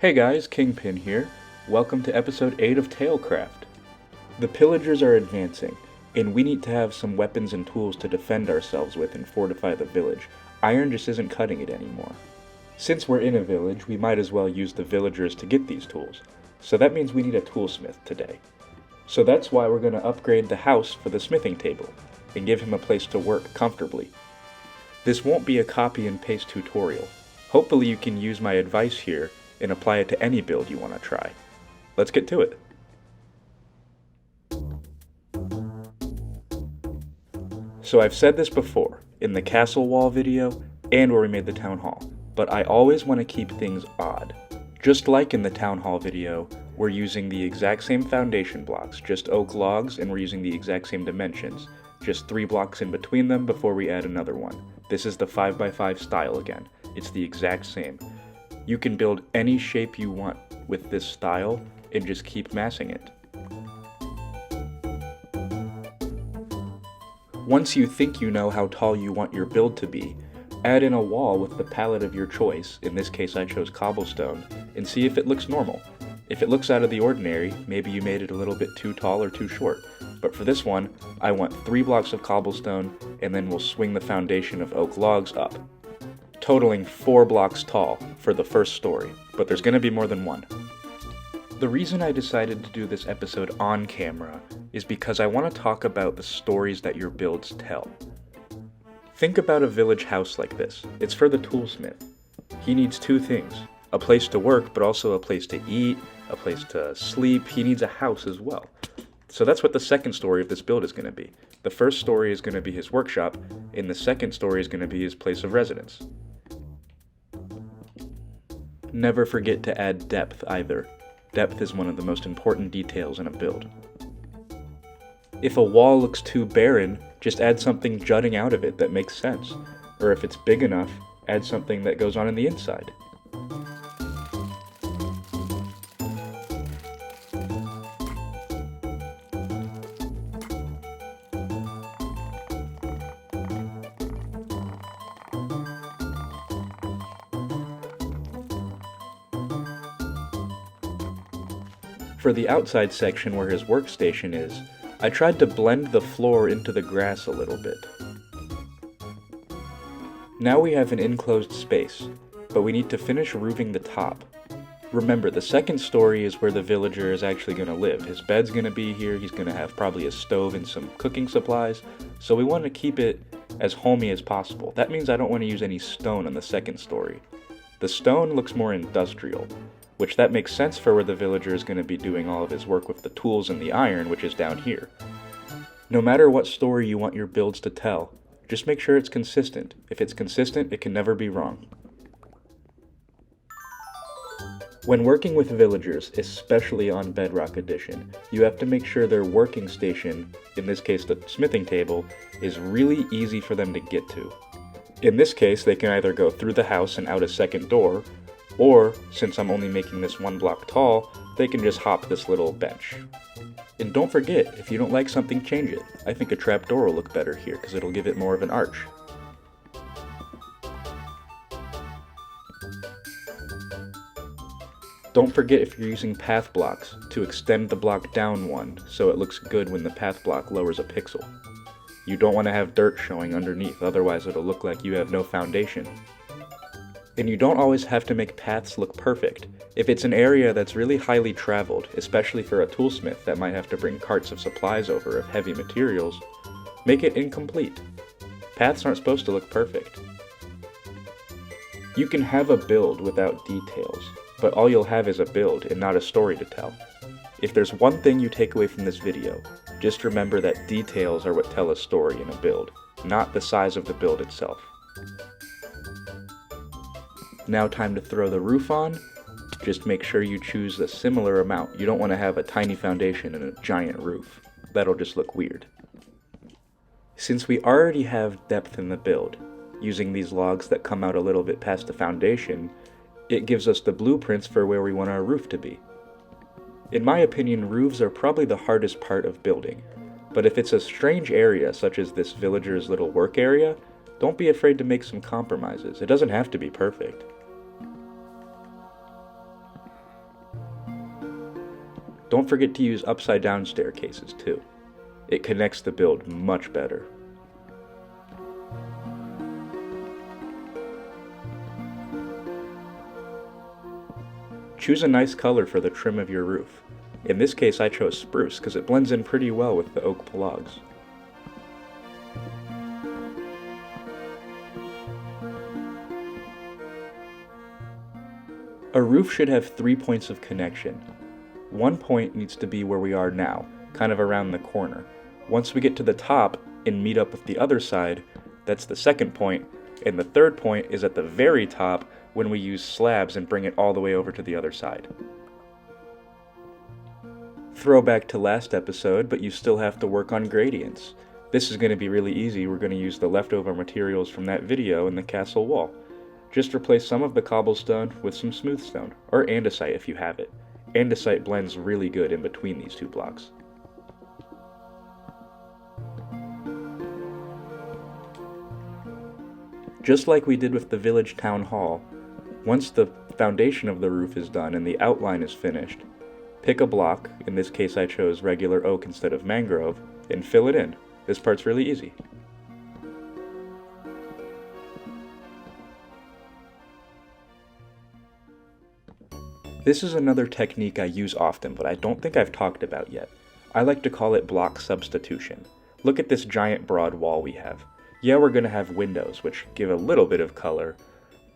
Hey guys, Kingpin here. Welcome to episode 8 of TaleCraft. The pillagers are advancing, and we need to have some weapons and tools to defend ourselves with and fortify the village. Iron just isn't cutting it anymore. Since we're in a village, we might as well use the villagers to get these tools. So that means we need a toolsmith today. So that's why we're going to upgrade the house for the smithing table, and give him a place to work comfortably. This won't be a copy and paste tutorial. Hopefully you can use my advice here and apply it to any build you want to try. Let's get to it. So I've said this before, in the castle wall video, and where we made the town hall, but I always want to keep things odd. Just like in the town hall video, we're using the exact same foundation blocks, just oak logs, and we're using the exact same dimensions, just 3 blocks in between them before we add another one. This is the 5x5 style again. It's the exact same. You can build any shape you want with this style and just keep massing it. Once you think you know how tall you want your build to be, add in a wall with the palette of your choice, in this case I chose cobblestone, and see if it looks normal. If it looks out of the ordinary, maybe you made it a little bit too tall or too short. But for this one, I want 3 blocks of cobblestone, and then we'll swing the foundation of oak logs up, totaling 4 blocks tall for the first story, but there's going to be more than one. The reason I decided to do this episode on camera is because I want to talk about the stories that your builds tell. Think about a village house like this. It's for the toolsmith. He needs 2 things, a place to work, but also a place to eat, a place to sleep. He needs a house as well. So that's what the second story of this build is going to be. The first story is going to be his workshop, and the second story is going to be his place of residence. Never forget to add depth either. Depth is one of the most important details in a build. If a wall looks too barren, just add something jutting out of it that makes sense. Or if it's big enough, add something that goes on in the inside. For the outside section where his workstation is, I tried to blend the floor into the grass a little bit. Now we have an enclosed space, but we need to finish roofing the top. Remember, the second story is where the villager is actually going to live. His bed's going to be here, he's going to have probably a stove and some cooking supplies, so we want to keep it as homey as possible. That means I don't want to use any stone on the second story. The stone looks more industrial, which that makes sense for where the villager is going to be doing all of his work with the tools and the iron, which is down here. No matter what story you want your builds to tell, just make sure it's consistent. If it's consistent, it can never be wrong. When working with villagers, especially on Bedrock Edition, you have to make sure their working station, in this case the smithing table, is really easy for them to get to. In this case, they can either go through the house and out a second door, or, since I'm only making this 1 block tall, they can just hop this little bench. And don't forget, if you don't like something, change it. I think a trapdoor will look better here, because it'll give it more of an arch. Don't forget, if you're using path blocks, to extend the block down 1, so it looks good when the path block lowers a pixel. You don't want to have dirt showing underneath, otherwise it'll look like you have no foundation. And you don't always have to make paths look perfect. If it's an area that's really highly traveled, especially for a toolsmith that might have to bring carts of supplies over of heavy materials, make it incomplete. Paths aren't supposed to look perfect. You can have a build without details, but all you'll have is a build and not a story to tell. If there's one thing you take away from this video, just remember that details are what tell a story in a build, not the size of the build itself. Now time to throw the roof on. Just make sure you choose a similar amount. You don't want to have a tiny foundation and a giant roof. That'll just look weird. Since we already have depth in the build, using these logs that come out a little bit past the foundation, it gives us the blueprints for where we want our roof to be. In my opinion, roofs are probably the hardest part of building, but if it's a strange area such as this villager's little work area, don't be afraid to make some compromises. It doesn't have to be perfect. Don't forget to use upside down staircases too. It connects the build much better. Choose a nice color for the trim of your roof. In this case I chose spruce because it blends in pretty well with the oak logs. A roof should have 3 points of connection. One point needs to be where we are now, kind of around the corner. Once we get to the top and meet up with the other side, that's the second point, and the third point is at the very top when we use slabs and bring it all the way over to the other side. Throwback to last episode, but you still have to work on gradients. This is going to be really easy. We're going to use the leftover materials from that video in the castle wall. Just replace some of the cobblestone with some smooth stone, or andesite if you have it. Andesite blends really good in between these two blocks. Just like we did with the village town hall, once the foundation of the roof is done and the outline is finished, pick a block, in this case I chose regular oak instead of mangrove, and fill it in. This part's really easy. This is another technique I use often, but I don't think I've talked about yet. I like to call it block substitution. Look at this giant broad wall we have. Yeah, we're going to have windows, which give a little bit of color,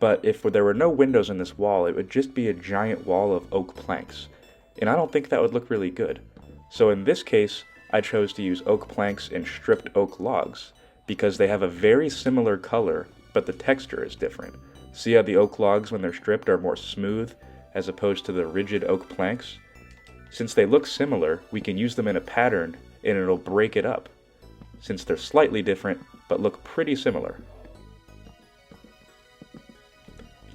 but if there were no windows in this wall, it would just be a giant wall of oak planks, and I don't think that would look really good. So in this case, I chose to use oak planks and stripped oak logs, because they have a very similar color, but the texture is different. See how the oak logs, when they're stripped, are more smooth, as opposed to the rigid oak planks? Since they look similar, we can use them in a pattern, and it'll break it up, since they're slightly different, but look pretty similar.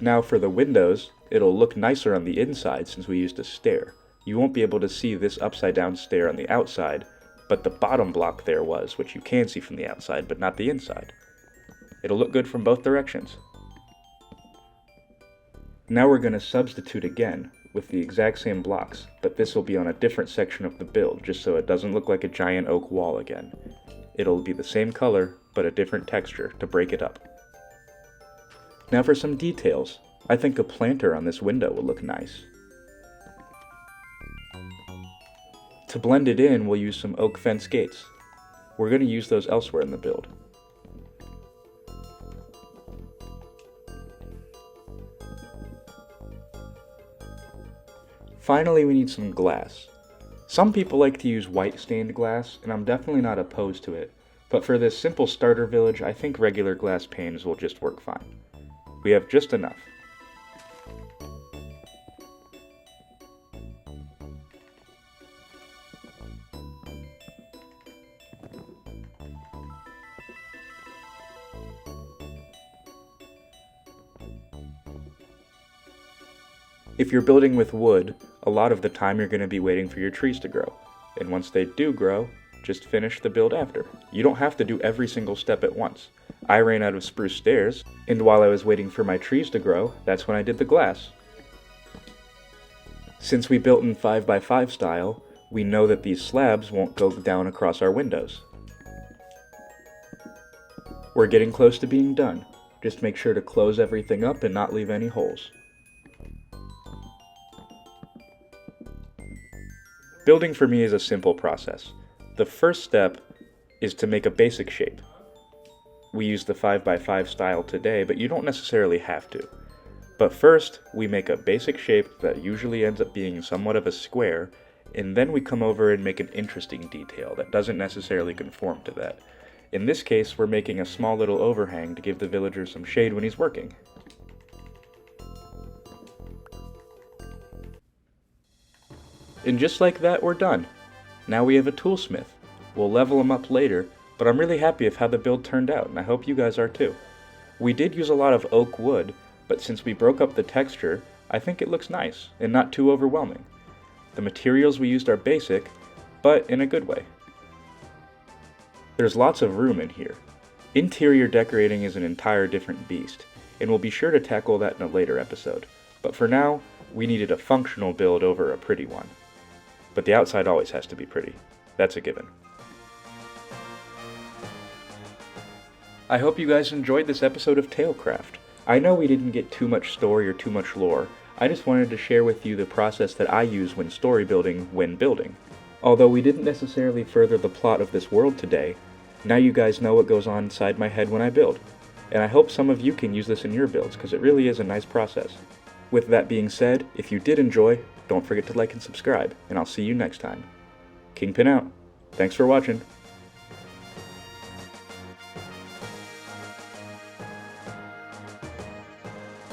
Now for the windows, it'll look nicer on the inside since we used a stair. You won't be able to see this upside down stair on the outside, but the bottom block there was, which you can see from the outside, but not the inside. It'll look good from both directions. Now we're going to substitute again with the exact same blocks, but this will be on a different section of the build, just so it doesn't look like a giant oak wall again. It'll be the same color, but a different texture to break it up. Now for some details. I think a planter on this window will look nice. To blend it in, we'll use some oak fence gates. We're going to use those elsewhere in the build. Finally, we need some glass. Some people like to use white stained glass, and I'm definitely not opposed to it, but for this simple starter village, I think regular glass panes will just work fine. We have just enough. If you're building with wood, a lot of the time you're going to be waiting for your trees to grow, and once they do grow, just finish the build after. You don't have to do every single step at once. I ran out of spruce stairs, and while I was waiting for my trees to grow, that's when I did the glass. Since we built in 5x5 style, we know that these slabs won't go down across our windows. We're getting close to being done. Just make sure to close everything up and not leave any holes. Building for me is a simple process. The first step is to make a basic shape. We use the 5x5 style today, but you don't necessarily have to. But first, we make a basic shape that usually ends up being somewhat of a square, and then we come over and make an interesting detail that doesn't necessarily conform to that. In this case, we're making a small little overhang to give the villager some shade when he's working. And just like that, we're done. Now we have a toolsmith. We'll level him up later, but I'm really happy with how the build turned out, and I hope you guys are too. We did use a lot of oak wood, but since we broke up the texture, I think it looks nice, and not too overwhelming. The materials we used are basic, but in a good way. There's lots of room in here. Interior decorating is an entire different beast, and we'll be sure to tackle that in a later episode. But for now, we needed a functional build over a pretty one. but the outside always has to be pretty. That's a given. I hope you guys enjoyed this episode of TaleCraft. I know we didn't get too much story or too much lore. I just wanted to share with you the process that I use when story building when building. Although we didn't necessarily further the plot of this world today, now you guys know what goes on inside my head when I build. And I hope some of you can use this in your builds, because it really is a nice process. With that being said, if you did enjoy, don't forget to like and subscribe, and I'll see you next time. Kingpin out. Thanks for watching.